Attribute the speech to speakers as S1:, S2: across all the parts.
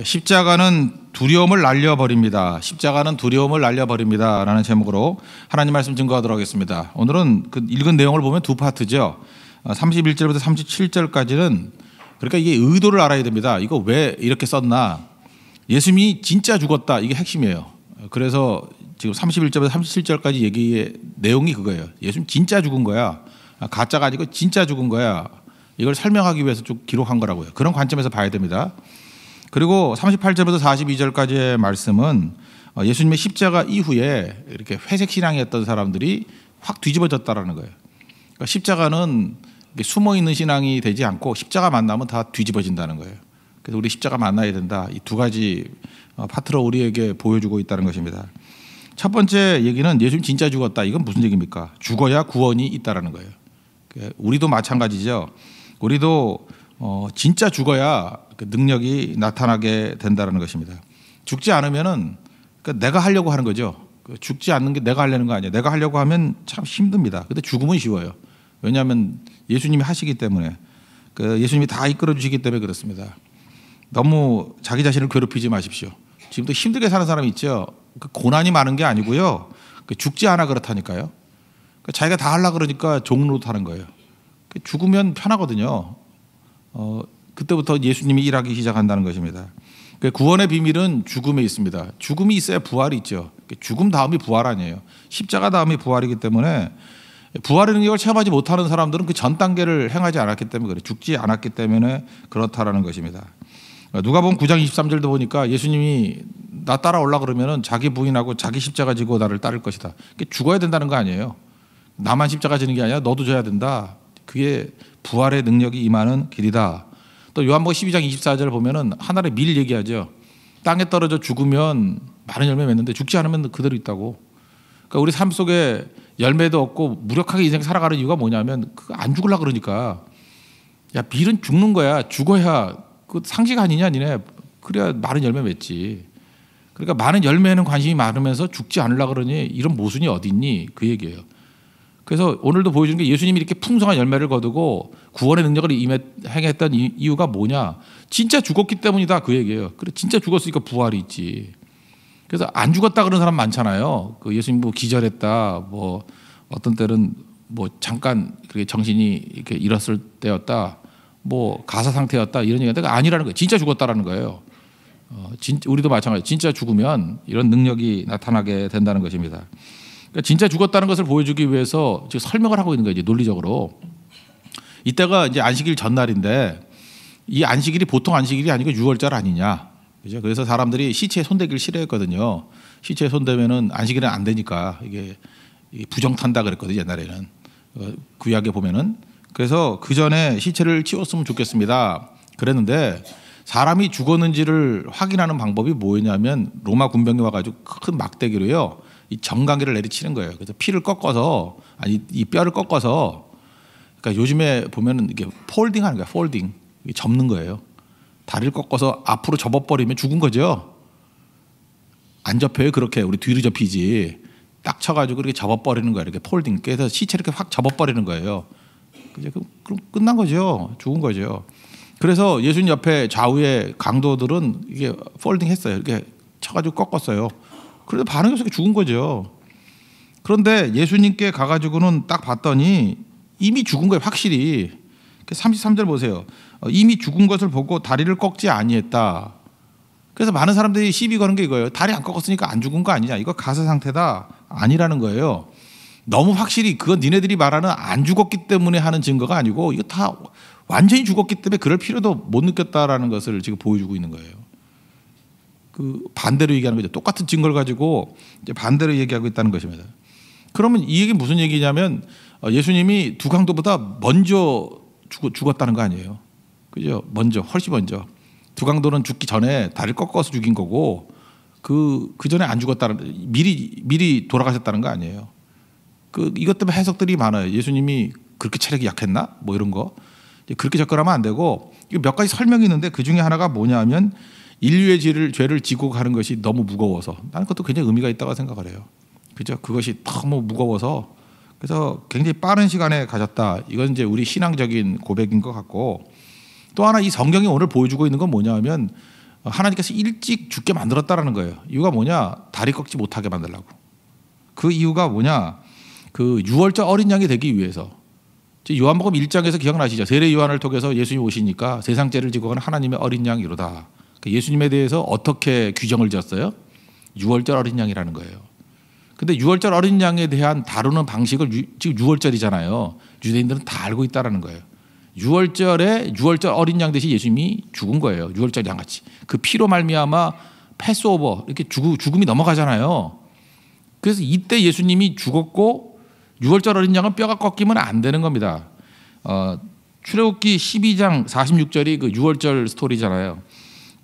S1: 십자가는 두려움을 날려버립니다. 십자가는 두려움을 날려버립니다. 라는 제목으로 하나님 말씀 증거하도록 하겠습니다. 오늘은 그 읽은 내용을 보면 두 파트죠. 31절부터 37절까지는 그러니까 이게 의도를 알아야 됩니다. 이거 왜 이렇게 썼나. 예수님이 진짜 죽었다. 이게 핵심이에요. 그래서 지금 31절부터 37절까지 얘기의 내용이 그거예요. 예수님 진짜 죽은 거야. 가짜가 아니고 진짜 죽은 거야. 이걸 설명하기 위해서 쭉 기록한 거라고요. 그런 관점에서 봐야 됩니다. 그리고 38절부터 42절까지의 말씀은 예수님의 십자가 이후에 이렇게 회색 신앙이었던 사람들이 확 뒤집어졌다라는 거예요. 그러니까 십자가는 숨어 있는 신앙이 되지 않고 십자가 만나면 다 뒤집어진다는 거예요. 그래서 우리 십자가 만나야 된다. 이 두 가지 파트로 우리에게 보여주고 있다는 것입니다. 첫 번째 얘기는 예수님 진짜 죽었다. 이건 무슨 얘기입니까? 죽어야 구원이 있다라는 거예요. 우리도 마찬가지죠. 우리도 진짜 죽어야 그 능력이 나타나게 된다는 것입니다. 죽지 않으면은 내가 하려고 하는 거죠. 죽지 않는 게 내가 하려는 거 아니에요. 내가 하려고 하면 참 힘듭니다. 근데 죽음은 쉬워요. 왜냐하면 예수님이 하시기 때문에, 예수님이 다 이끌어 주시기 때문에 그렇습니다. 너무 자기 자신을 괴롭히지 마십시오. 지금도 힘들게 사는 사람이 있죠. 고난이 많은 게 아니고요. 죽지 않아 그렇다니까요. 자기가 다 하려고 그러니까 종로로 하는 거예요. 죽으면 편하거든요. 그때부터 예수님이 일하기 시작한다는 것입니다. 구원의 비밀은 죽음에 있습니다. 죽음이 있어야 부활이 있죠. 죽음 다음이 부활 아니에요. 십자가 다음이 부활이기 때문에 부활의 능력을 체험하지 못하는 사람들은 그 전 단계를 행하지 않았기 때문에 그래요. 죽지 않았기 때문에 그렇다라는 것입니다. 누가복음 9장 23절도 보니까 예수님이 나 따라오려 그러면은 자기 부인하고 자기 십자가 지고 나를 따를 것이다. 죽어야 된다는 거 아니에요. 나만 십자가 지는 게 아니라 너도 져야 된다. 그게 부활의 능력이 임하는 길이다. 또 요한복음 12장 24절 보면은 하늘의 밀 얘기하죠. 땅에 떨어져 죽으면 많은 열매 맺는데 죽지 않으면 그대로 있다고. 그러니까 우리 삶 속에 열매도 없고 무력하게 인생 살아가는 이유가 뭐냐면 안 죽으려고 그러니까. 야, 밀은 죽는 거야. 죽어야 그 상식 아니냐 니네. 그래야 많은 열매 맺지. 그러니까 많은 열매에는 관심이 많으면서 죽지 않으려고 그러니 이런 모순이 어디 있니? 그 얘기예요. 그래서 오늘도 보여주는 게 예수님이 이렇게 풍성한 열매를 거두고 구원의 능력을 행했던 이유가 뭐냐? 진짜 죽었기 때문이다. 그 얘기예요. 그래, 진짜 죽었으니까 부활이 있지. 그래서 안 죽었다 그러는 사람 많잖아요. 예수님 뭐 기절했다. 뭐 어떤 때는 뭐 잠깐 그렇게 정신이 이렇게 잃었을 때였다. 뭐 가사 상태였다. 이런 얘기가 아니라는 거예요. 진짜 죽었다라는 거예요. 우리도 마찬가지. 진짜 죽으면 이런 능력이 나타나게 된다는 것입니다. 그러니까 진짜 죽었다는 것을 보여주기 위해서 지금 설명을 하고 있는 거예요. 이제 논리적으로. 이때가 이제 안식일 전날인데 이 안식일이 보통 안식일이 아니고 6월절 아니냐. 그죠? 그래서 사람들이 시체에 손대기를 싫어했거든요. 시체에 손대면은 안식일은 안 되니까 이게 부정탄다 그랬거든요. 옛날에는. 구약에 보면은. 그래서 그 전에 시체를 치웠으면 좋겠습니다. 그랬는데 사람이 죽었는지를 확인하는 방법이 뭐였냐면 로마 군병이 와가지고 큰 막대기로요. 이 정강이를 내리치는 거예요. 그래서 피를 꺾어서 이 뼈를 꺾어서 그러니까 요즘에 보면은 이게 폴딩 하는 거야. 폴딩. 접는 거예요. 다리를 꺾어서 앞으로 접어버리면 죽은 거죠. 안 접혀요. 그렇게 우리 뒤로 접히지. 딱 쳐가지고 이렇게 접어버리는 거예요. 이렇게 폴딩. 그래서 시체를 이렇게 확 접어버리는 거예요. 그럼 끝난 거죠. 죽은 거죠. 그래서 예수님 옆에 좌우에 강도들은 이게 폴딩 했어요. 이렇게 쳐가지고 꺾었어요. 그래도 반응이 없어서 죽은 거죠. 그런데 예수님께 가가지고는 딱 봤더니 이미 죽은 거예요. 확실히. 33절 보세요. 이미 죽은 것을 보고 다리를 꺾지 아니했다. 그래서 많은 사람들이 시비 거는 게 이거예요. 다리 안 꺾었으니까 안 죽은 거 아니냐. 이거 가사 상태다. 아니라는 거예요. 너무 확실히 그건 니네들이 말하는 안 죽었기 때문에 하는 증거가 아니고 이거 다 완전히 죽었기 때문에 그럴 필요도 못 느꼈다라는 것을 지금 보여주고 있는 거예요. 반대로 얘기하는 거죠. 똑같은 증거를 가지고 이제 반대로 얘기하고 있다는 것입니다. 그러면 이 얘기는 무슨 얘기냐면 예수님이 두 강도보다 먼저 죽었다는 거 아니에요. 그죠? 훨씬 먼저. 두 강도는 죽기 전에 다리를 꺾어서 죽인 거고 그 전에 안 죽었다는 미리 돌아가셨다는 거 아니에요. 이것 때문에 해석들이 많아요. 예수님이 그렇게 체력이 약했나? 뭐 이런 거. 그렇게 접근하면 안 되고 몇 가지 설명이 있는데 그 중에 하나가 뭐냐면 인류의 죄를 지고 가는 것이 너무 무거워서 나는 그것도 굉장히 의미가 있다고 생각을 해요. 그죠? 그것이 너무 무거워서 그래서 굉장히 빠른 시간에 가졌다. 이건 이제 우리 신앙적인 고백인 것 같고 또 하나 이 성경이 오늘 보여주고 있는 건 뭐냐면 하나님께서 일찍 죽게 만들었다라는 거예요. 이유가 뭐냐? 다리 꺾지 못하게 만들려고. 그 이유가 뭐냐? 그 유월절 어린 양이 되기 위해서. 요한복음 1장에서 기억나시죠? 세례 요한을 통해서 예수님이 오시니까 세상 죄를 지고 가는 하나님의 어린 양이로다. 그러니까 예수님에 대해서 어떻게 규정을 지었어요? 유월절 어린 양이라는 거예요. 근데 유월절 어린 양에 대한 다루는 방식을 지금 유월절이잖아요. 유대인들은 다 알고 있다라는 거예요. 유월절 어린 양 대신 예수님이 죽은 거예요. 유월절 양같이. 그 피로 말미암아 패스오버 이렇게 죽음이 넘어가잖아요. 그래서 이때 예수님이 죽었고 유월절 어린 양은 뼈가 꺾이면 안 되는 겁니다. 출애굽기 12장 46절이 그 유월절 스토리잖아요.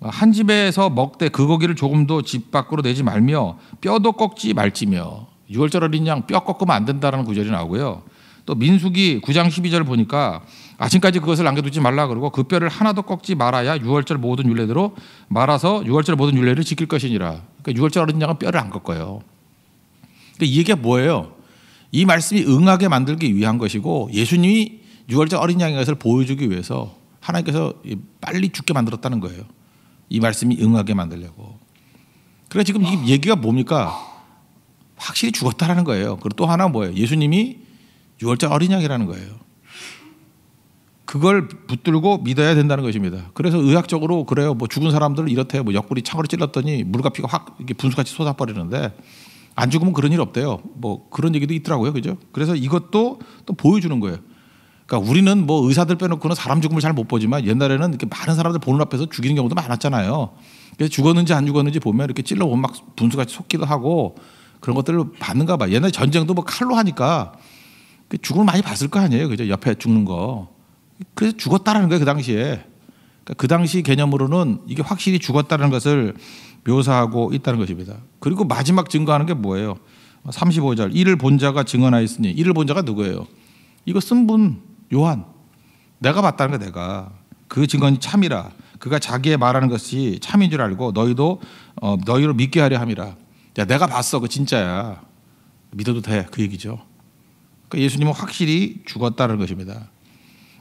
S1: 한 집에서 먹되 그 고기를 조금도 집 밖으로 내지 말며 뼈도 꺾지 말지며. 유월절 어린 양 뼈 꺾으면 안 된다는 구절이 나오고요. 또 민수기 9장 12절 보니까 아침까지 그것을 남겨두지 말라 그러고 그 뼈를 하나도 꺾지 말아야 유월절 모든 율례대로 말아서 유월절 모든 율례를 지킬 것이니라. 그러니까 유월절 어린 양은 뼈를 안 꺾어요. 그러니까 이 얘기가 뭐예요? 이 말씀이 응하게 만들기 위한 것이고 예수님이 유월절 어린 양의 것을 보여주기 위해서 하나님께서 빨리 죽게 만들었다는 거예요. 이 말씀이 응하게 만들려고. 그래서 지금 이 얘기가 뭡니까? 확실히 죽었다라는 거예요. 그리고 또 하나 뭐예요? 예수님이 유월절 어린 양이라는 거예요. 그걸 붙들고 믿어야 된다는 것입니다. 그래서 의학적으로 그래요. 뭐 죽은 사람들 이렇대요. 뭐 옆구리 창으로 찔렀더니 물과 피가 확 이렇게 분수같이 쏟아버리는데 안 죽으면 그런 일 없대요. 뭐 그런 얘기도 있더라고요. 그죠? 그래서 이것도 또 보여주는 거예요. 그러니까 우리는 뭐 의사들 빼놓고는 사람 죽음을 잘 못 보지만 옛날에는 이렇게 많은 사람들 보는 앞에서 죽이는 경우도 많았잖아요. 그래서 죽었는지 안 죽었는지 보면 이렇게 찔러보면 막 분수같이 솟기도 하고 그런 것들을 봤는가 봐. 옛날에 전쟁도 뭐 칼로 하니까 죽음을 많이 봤을 거 아니에요. 그죠? 옆에 죽는 거. 그래서 죽었다라는 거예요. 그 당시에. 그러니까 그 당시 개념으로는 이게 확실히 죽었다는 것을 묘사하고 있다는 것입니다. 그리고 마지막 증거하는 게 뭐예요? 35절. 이를 본 자가 증언하였으니. 이를 본 자가 누구예요? 이거 쓴 분 요한. 내가 봤다는 거야. 내가. 그 증언이 참이라. 그가 자기의 말하는 것이 참인 줄 알고 너희도 너희로 믿게 하려 함이라. 야, 내가 봤어. 그 진짜야. 믿어도 돼. 그 얘기죠. 그러니까 예수님은 확실히 죽었다는 것입니다.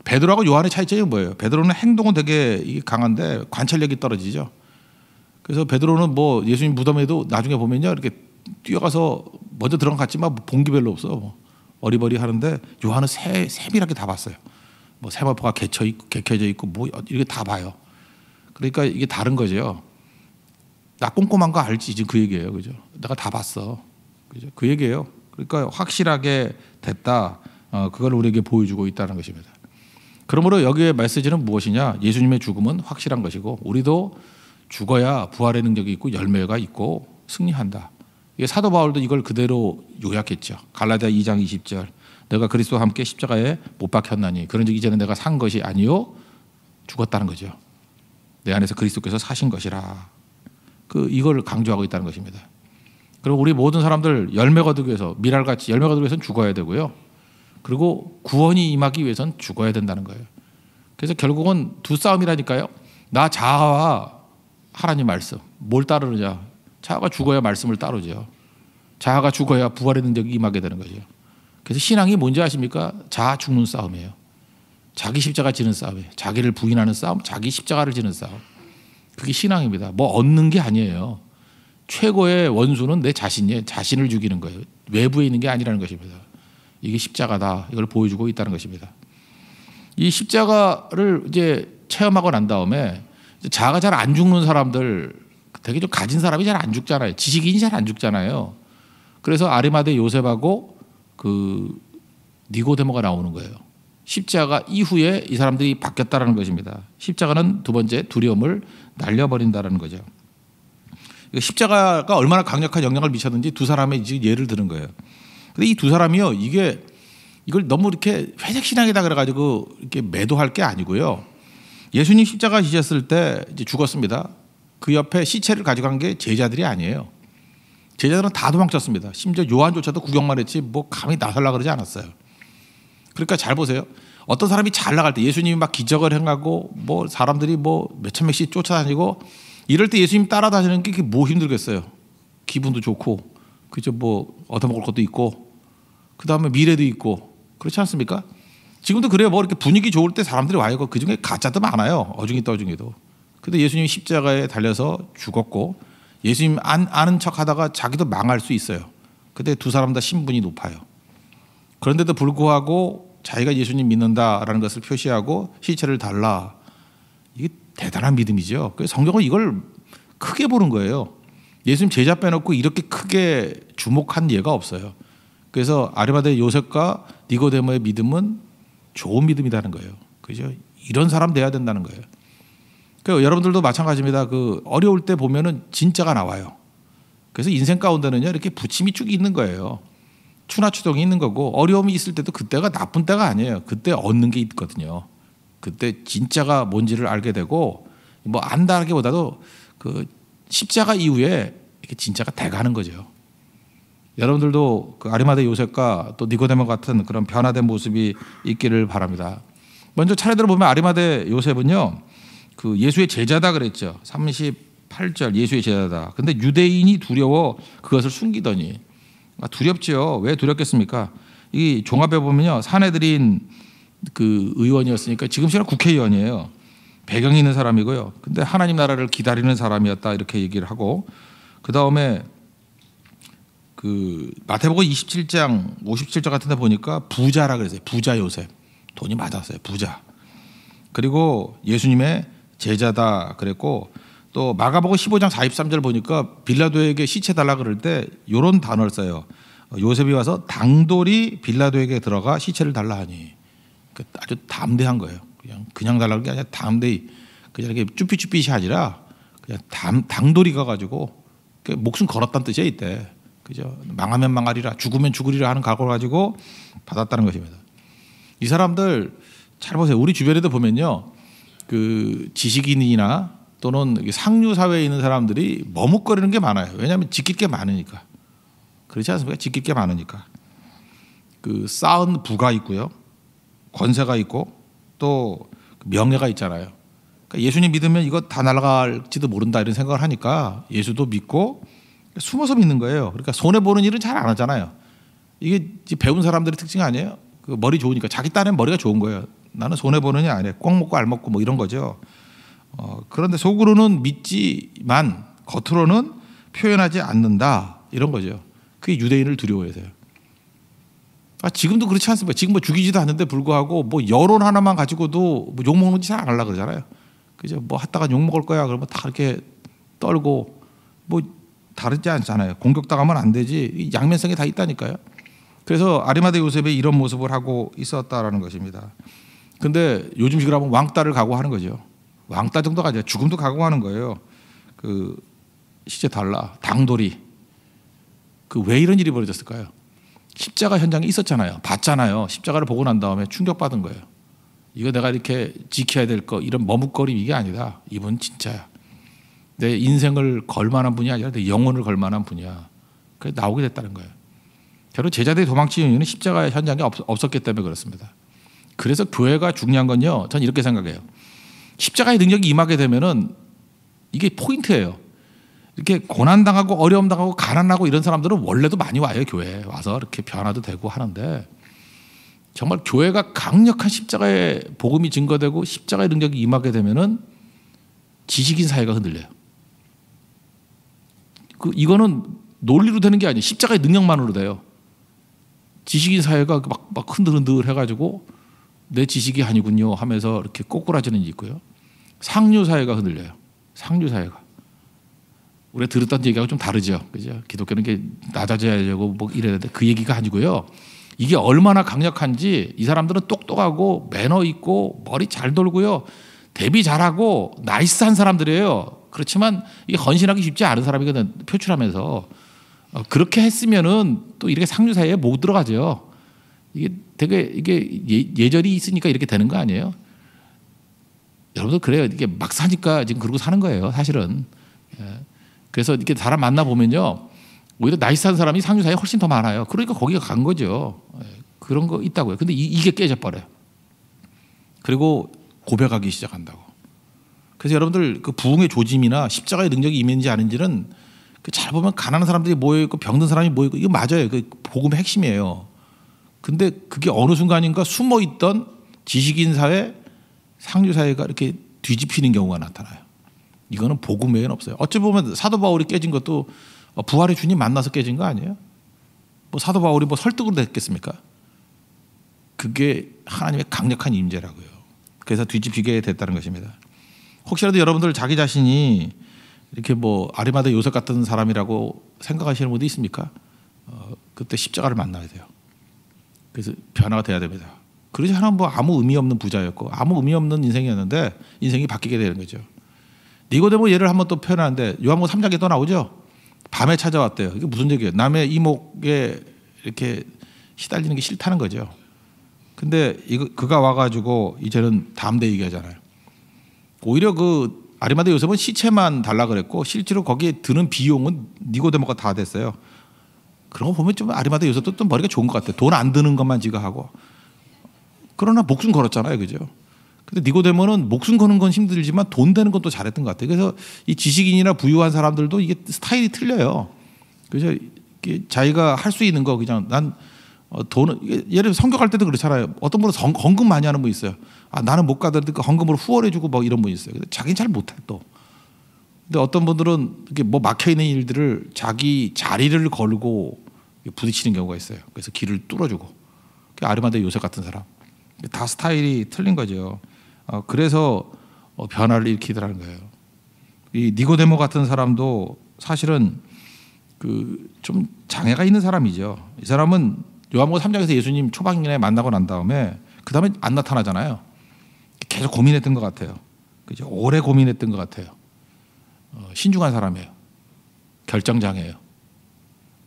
S1: 베드로하고 요한의 차이점이 뭐예요? 베드로는 행동은 되게 강한데 관찰력이 떨어지죠. 그래서 베드로는 뭐 예수님 무덤에도 나중에 보면요 이렇게 뛰어가서 먼저 들어간 것 같지만 본 게 별로 없어. 뭐 어리버리 하는데 요한은 세밀하게 다 봤어요. 뭐 세마포가 개켜져 있고 뭐 이렇게 다 봐요. 그러니까 이게 다른 거죠. 나 꼼꼼한 거 알지 지금 그 얘기예요, 그죠? 내가 다 봤어, 그죠? 그 얘기예요. 그러니까 확실하게 됐다. 그걸 우리에게 보여주고 있다는 것입니다. 그러므로 여기에 메시지는 무엇이냐? 예수님의 죽음은 확실한 것이고 우리도 죽어야 부활의 능력이 있고 열매가 있고 승리한다. 이게 사도 바울도 이걸 그대로 요약했죠. 갈라디아 2장 20절. 내가 그리스도와 함께 십자가에 못 박혔나니 그런즉 이제는 내가 산 것이 아니요 죽었다는 거죠. 내 안에서 그리스도께서 사신 것이라. 이걸 강조하고 있다는 것입니다. 그리고 우리 모든 사람들 열매 거두기 위해서 미랄같이 열매 거두기 위해서는 죽어야 되고요. 그리고 구원이 임하기 위해서는 죽어야 된다는 거예요. 그래서 결국은 두 싸움이라니까요. 나 자아와 하나님 말씀. 뭘 따르느냐. 자아가 죽어야 말씀을 따르죠. 자아가 죽어야 부활의 능력이 임하게 되는 거죠. 그래서 신앙이 뭔지 아십니까? 자아 죽는 싸움이에요. 자기 십자가 지는 싸움이에요. 자기를 부인하는 싸움, 자기 십자가를 지는 싸움. 그게 신앙입니다. 뭐 얻는 게 아니에요. 최고의 원수는 내 자신이에요. 자신을 죽이는 거예요. 외부에 있는 게 아니라는 것입니다. 이게 십자가다. 이걸 보여주고 있다는 것입니다. 이 십자가를 이제 체험하고 난 다음에 자아가 잘 안 죽는 사람들, 되게 좀 가진 사람이 잘 안 죽잖아요. 지식인이 잘 안 죽잖아요. 그래서 아리마대 요셉하고 그 니고데모가 나오는 거예요. 십자가 이후에 이 사람들이 바뀌었다는 것입니다. 십자가는 두 번째 두려움을 날려버린다는 거죠. 십자가가 얼마나 강력한 영향을 미쳤는지 두 사람의 예를 드는 거예요. 근데 이 두 사람이요, 이걸 너무 이렇게 회색 신앙이다 그래가지고 이렇게 매도할 게 아니고요. 예수님 십자가 지셨을 때 이제 죽었습니다. 그 옆에 시체를 가져간 게 제자들이 아니에요. 제자들은 다 도망쳤습니다. 심지어 요한조차도 구경만 했지 뭐 감히 나서려고 그러지 않았어요. 그러니까 잘 보세요. 어떤 사람이 잘 나갈 때 예수님이 막 기적을 행하고 뭐 사람들이 뭐 몇천 명씩 쫓아다니고 이럴 때 예수님 따라다니는 게 뭐 힘들겠어요. 기분도 좋고 그죠, 뭐 얻어먹을 것도 있고 그 다음에 미래도 있고 그렇지 않습니까? 지금도 그래요. 뭐 이렇게 분위기 좋을 때 사람들이 와요. 그 중에 가짜도 많아요. 어중이 떠중이도. 근데 예수님이 십자가에 달려서 죽었고 예수님 아는 척하다가 자기도 망할 수 있어요. 근데 두 사람 다 신분이 높아요. 그런데도 불구하고 자기가 예수님 믿는다라는 것을 표시하고 시체를 달라. 이게 대단한 믿음이죠. 그래서 성경은 이걸 크게 보는 거예요. 예수님 제자 빼놓고 이렇게 크게 주목한 예가 없어요. 그래서 아리마대 요셉과 니고데모의 믿음은 좋은 믿음이라는 거예요. 그죠? 이런 사람 돼야 된다는 거예요. 그러니까 여러분들도 마찬가지입니다. 그 어려울 때 보면은 진짜가 나와요. 그래서 인생 가운데는요 이렇게 부침이 쭉 있는 거예요. 추나추동이 있는 거고 어려움이 있을 때도 그때가 나쁜 때가 아니에요. 그때 얻는 게 있거든요. 그때 진짜가 뭔지를 알게 되고 뭐 안다기보다도 그 십자가 이후에 이렇게 진짜가 돼가는 거죠. 여러분들도 그 아리마대 요셉과 또 니고데모 같은 그런 변화된 모습이 있기를 바랍니다. 먼저 차례대로 보면 아리마대 요셉은요 그 예수의 제자다 그랬죠. 38절 예수의 제자다. 근데 유대인이 두려워 그것을 숨기더니 두렵죠. 왜 두렵겠습니까? 이 종합에 보면요 사내들인 그 의원이었으니까 지금 시간 국회의원이에요. 배경이 있는 사람이고요. 근데 하나님 나라를 기다리는 사람이었다 이렇게 얘기를 하고 그 다음에 그 마태복음 27장 57절 같은 데 보니까 부자라 그랬어요. 부자 요셉. 돈이 많았어요. 부자. 그리고 예수님의 제자다 그랬고 또 마가복음 15장 43절 보니까 빌라도에게 시체 달라 그럴 때 이런 단어를 써요. 요셉이 와서 당돌이 빌라도에게 들어가 시체를 달라 하니 아주 담대한 거예요. 그냥 달라는 게 아니라 담대히 그냥 이렇게 쭈삐쭈삐이 아니라 그냥 당돌이 가가지고 목숨 걸었다는 뜻이에요 이때. 그죠? 망하면 망하리라 죽으면 죽으리라 하는 각오를 가지고 받았다는 것입니다. 이 사람들 잘 보세요. 우리 주변에도 보면요 그 지식인이나 또는 상류 사회에 있는 사람들이 머뭇거리는 게 많아요. 왜냐하면 지킬 게 많으니까. 그렇지 않습니까? 지킬 게 많으니까. 그 쌓은 부가 있고요, 권세가 있고 또 명예가 있잖아요. 그러니까 예수님 믿으면 이거 다 날아갈지도 모른다 이런 생각을 하니까 예수도 믿고 숨어서 믿는 거예요. 그러니까 손해 보는 일은 잘 안 하잖아요. 이게 배운 사람들의 특징 아니에요? 그 머리 좋으니까 자기 딴엔 머리가 좋은 거예요. 나는 손해 보는 일 아니에요. 꼭 먹고 알 먹고 뭐 이런 거죠. 그런데 속으로는 믿지만 겉으로는 표현하지 않는다 이런 거죠. 그게 유대인을 두려워해서요. 지금도 그렇지 않습니까? 지금 뭐 죽이지도 않는데 불구하고 뭐 여론 하나만 가지고도 뭐 욕먹는 짓 안 하려고 그러잖아요. 그죠? 뭐 하다가 욕먹을 거야 그러면 다 이렇게 떨고 뭐 다르지 않잖아요. 공격당하면 안 되지. 양면성이 다 있다니까요. 그래서 아리마대 요셉이 이런 모습을 하고 있었다라는 것입니다. 근데 요즘 식으로 하면 왕따를 각오하는 거죠. 왕따 정도가 아니라 죽음도 각오하는 거예요. 그 시체 달라 당돌이. 그 왜 이런 일이 벌어졌을까요? 십자가 현장에 있었잖아요. 봤잖아요. 십자가를 보고 난 다음에 충격받은 거예요. 이거 내가 이렇게 지켜야 될 거 이런 머뭇거림 이게 아니다. 이분 진짜야. 내 인생을 걸 만한 분이 아니라 내 영혼을 걸 만한 분이야. 그래서 나오게 됐다는 거예요. 결국 제자들이 도망치는 이유는 십자가 현장에 없었기 때문에 그렇습니다. 그래서 교회가 중요한 건요. 전 이렇게 생각해요. 십자가의 능력이 임하게 되면은 이게 포인트예요. 이렇게 고난당하고 어려움당하고 가난하고 이런 사람들은 원래도 많이 와요. 교회에 와서 이렇게 변화도 되고 하는데 정말 교회가 강력한 십자가의 복음이 증거되고 십자가의 능력이 임하게 되면은 지식인 사회가 흔들려요. 이거는 논리로 되는 게 아니에요. 십자가의 능력만으로 돼요. 지식인 사회가 막 흔들흔들 해가지고 내 지식이 아니군요 하면서 이렇게 꼬꾸라지는 일이 있고요. 상류 사회가 흔들려요. 상류 사회가. 우리가 들었던 얘기하고 좀 다르죠. 그죠? 기독교는 게 낮아져야 되고 뭐 이래야 되는데 그 얘기가 아니고요. 이게 얼마나 강력한지 이 사람들은 똑똑하고 매너 있고 머리 잘 돌고요. 대비 잘하고 나이스한 사람들이에요. 그렇지만 이게 헌신하기 쉽지 않은 사람이거든. 표출하면서 그렇게 했으면은 또 이렇게 상류 사회에 못 들어가죠. 이게 되게 이게 예절이 있으니까 이렇게 되는 거 아니에요? 여러분들 그래요. 이게 막 사니까 지금 그러고 사는 거예요. 사실은. 그래서 이렇게 사람 만나 보면요, 오히려 나이스한 사람이 상류 사회에 훨씬 더 많아요. 그러니까 거기가 간 거죠. 그런 거 있다고요. 근데 이게 깨져버려요. 그리고 고백하기 시작한다고. 그래서 여러분들 그 부흥의 조짐이나 십자가의 능력이 임했는지 아닌지는 잘 보면 가난한 사람들이 모여 있고 병든 사람이 모여 있고 이거 맞아요. 그 복음의 핵심이에요. 근데 그게 어느 순간인가 숨어 있던 지식인 사회, 상류 사회가 이렇게 뒤집히는 경우가 나타나요. 이거는 복음 외에는 없어요. 어찌 보면 사도 바울이 깨진 것도 부활의 주님 만나서 깨진 거 아니에요? 뭐 사도 바울이 뭐 설득으로 됐겠습니까? 그게 하나님의 강력한 임재라고요. 그래서 뒤집히게 됐다는 것입니다. 혹시라도 여러분들 자기 자신이 이렇게 뭐 아리마다 요셉 같은 사람이라고 생각하시는 분도 있습니까? 그때 십자가를 만나야 돼요. 그래서 변화가 돼야 됩니다. 그러지 않으면 뭐 아무 의미 없는 부자였고 아무 의미 없는 인생이었는데 인생이 바뀌게 되는 거죠. 니고데모 예를 한번 또 표현하는데 요한복음 3장에 또 나오죠. 밤에 찾아왔대요. 이게 무슨 얘기예요? 남의 이목에 이렇게 시달리는 게 싫다는 거죠. 근데 그가 와가지고 이제는 담대 얘기하잖아요. 오히려 그 아리마다 요셉은 시체만 달라 그랬고 실제로 거기에 드는 비용은 니고데모가 다 됐어요. 그런 거 보면 좀 아리마다 요셉도 또 머리가 좋은 것 같아요. 돈 안 드는 것만 지가 하고. 그러나 목숨 걸었잖아요, 그죠? 근데 니고데모는 목숨 거는 건 힘들지만 돈 되는 건 또 잘했던 것 같아요. 그래서 이 지식인이나 부유한 사람들도 이게 스타일이 틀려요. 그래서 자기가 할 수 있는 거 그냥 난 돈은 예를 들어 성격할 때도 그렇잖아요. 어떤 분은 헌금 많이 하는 분 있어요. 나는 못 가더라도 그 헌금으로 후원해주고 뭐 이런 분 있어요. 근데 자기는 잘 못해 또. 근데 어떤 분들은 이렇게 뭐 막혀 있는 일들을 자기 자리를 걸고 부딪히는 경우가 있어요. 그래서 길을 뚫어주고. 아리마다 요셉 같은 사람. 다 스타일이 틀린 거죠. 그래서 변화를 일으키더라는 거예요. 이 니고데모 같은 사람도 사실은 그 좀 장애가 있는 사람이죠. 이 사람은 요한복음 3장에서 예수님 초방에 만나고 난 다음에 그 다음에 안 나타나잖아요. 계속 고민했던 것 같아요. 그죠? 오래 고민했던 것 같아요. 신중한 사람이에요. 결정장애예요.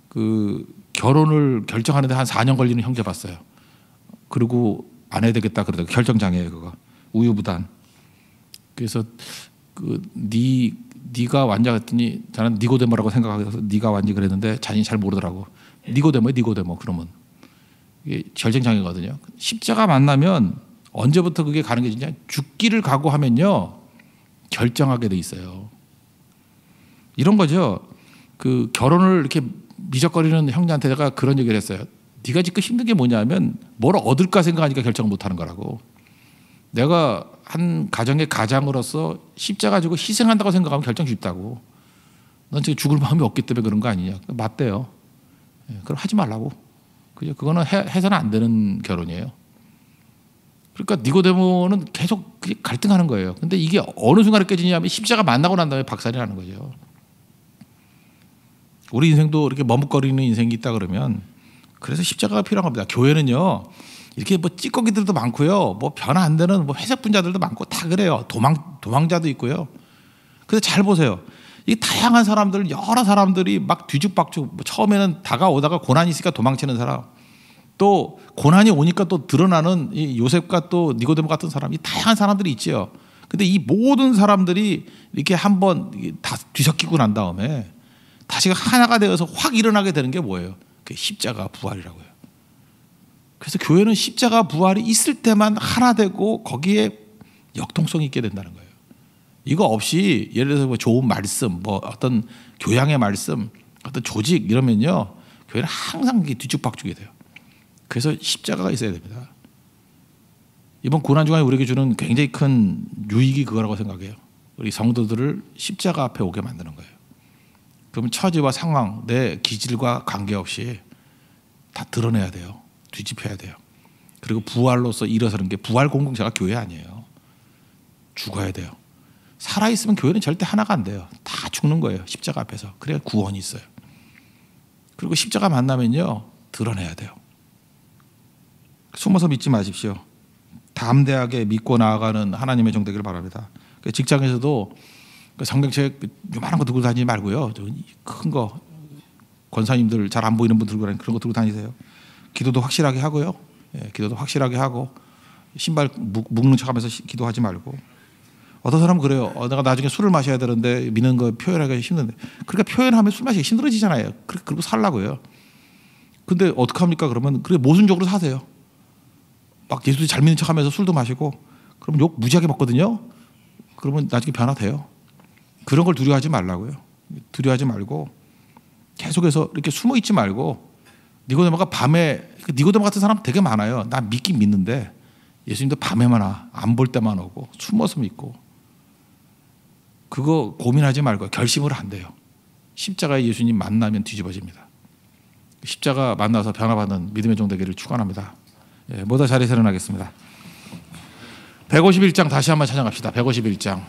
S1: 그 결혼을 결정하는데 한 4년 걸리는 형제 봤어요. 그리고 안 해야 되겠다 그러다가 결정장애예요. 그거 우유부단. 그래서 그 네가 왔냐 했더니 저는 니고데모라고 생각해서 네가 왔니 그랬는데 자신이 잘 모르더라고. 니고데모 그러면 이게 결정장애거든요. 십자가 만나면 언제부터 그게 가는 게 진짜 죽기를 각오하면요 결정하게 돼 있어요. 이런 거죠. 그 결혼을 이렇게 미적거리는 형제한테 내가 그런 얘기를 했어요. 네가 지금 힘든 게 뭐냐면 뭘 얻을까 생각하니까 결정을 못하는 거라고. 내가 한 가정의 가장으로서 십자가 지고 희생한다고 생각하면 결정 쉽다고. 넌 지금 죽을 마음이 없기 때문에 그런 거 아니냐. 맞대요. 그럼 하지 말라고. 그거는 해서는 안 되는 결혼이에요. 그러니까 니고데모는 계속 갈등하는 거예요. 근데 이게 어느 순간에 깨지냐면 십자가 만나고 난 다음에 박살이 나는 거죠. 우리 인생도 이렇게 머뭇거리는 인생이 있다 그러면 그래서 십자가가 필요한 겁니다. 교회는요 이렇게 뭐 찌꺼기들도 많고요, 뭐 변화 안 되는 뭐 회색 분자들도 많고 다 그래요. 도망자도 있고요. 근데 잘 보세요. 이 다양한 사람들, 여러 사람들이 막 뒤죽박죽, 처음에는 다가오다가 고난이 있으니까 도망치는 사람, 또 고난이 오니까 또 드러나는 이 요셉과 또 니고데모 같은 사람, 이 다양한 사람들이 있지요. 근데 이 모든 사람들이 이렇게 한번 다 뒤섞이고 난 다음에 다시 하나가 되어서 확 일어나게 되는 게 뭐예요? 그게 십자가 부활이라고요. 그래서 교회는 십자가 부활이 있을 때만 하나 되고 거기에 역동성이 있게 된다는 거예요. 이거 없이 예를 들어서 뭐 좋은 말씀, 뭐 어떤 교양의 말씀, 어떤 조직 이러면요 교회는 항상 뒤죽박죽이 돼요. 그래서 십자가가 있어야 됩니다. 이번 고난주간에 우리에게 주는 굉장히 큰 유익이 그거라고 생각해요. 우리 성도들을 십자가 앞에 오게 만드는 거예요. 그러면 처지와 상황, 내 기질과 관계없이 다 드러내야 돼요. 뒤집혀야 돼요. 그리고 부활로서 일어서는 게 부활 공동체가 교회 아니에요. 죽어야 돼요. 살아있으면 교회는 절대 하나가 안 돼요. 다 죽는 거예요. 십자가 앞에서. 그래야 구원이 있어요. 그리고 십자가 만나면요 드러내야 돼요. 숨어서 믿지 마십시오. 담대하게 믿고 나아가는 하나님의 종 되기를 바랍니다. 직장에서도 성경책 요만한 거 들고 다니지 말고요. 큰 거 권사님들 잘 안 보이는 분 들고 다니는 그런 거 들고 다니세요. 기도도 확실하게 하고요. 기도도 확실하게 하고 신발 묶는 척하면서 기도하지 말고. 어떤 사람은 그래요. 내가 나중에 술을 마셔야 되는데 믿는 거 표현하기가 힘든데. 그러니까 표현하면 술 마시기 힘들어지잖아요. 그리고 살라고요. 근데 어떡합니까? 그러면 그래 모순적으로 사세요. 막 예수도 잘 믿는 척하면서 술도 마시고 그럼 욕 무지하게 먹거든요. 그러면 나중에 변화돼요. 그런 걸 두려워하지 말라고요. 두려워하지 말고 계속해서 이렇게 숨어 있지 말고. 니고데모가 밤에, 니고데모 같은 사람 되게 많아요. 나 믿긴 믿는데 예수님도 밤에만 와. 안 볼 때만 오고 숨어서 믿고. 그거 고민하지 말고 결심을 안 돼요. 십자가의 예수님 만나면 뒤집어집니다. 십자가 만나서 변화받는 믿음의 종 되기를 축원합니다. 모두 자리에 일어나겠습니다. 151장 다시 한번 찾아갑시다. 151장.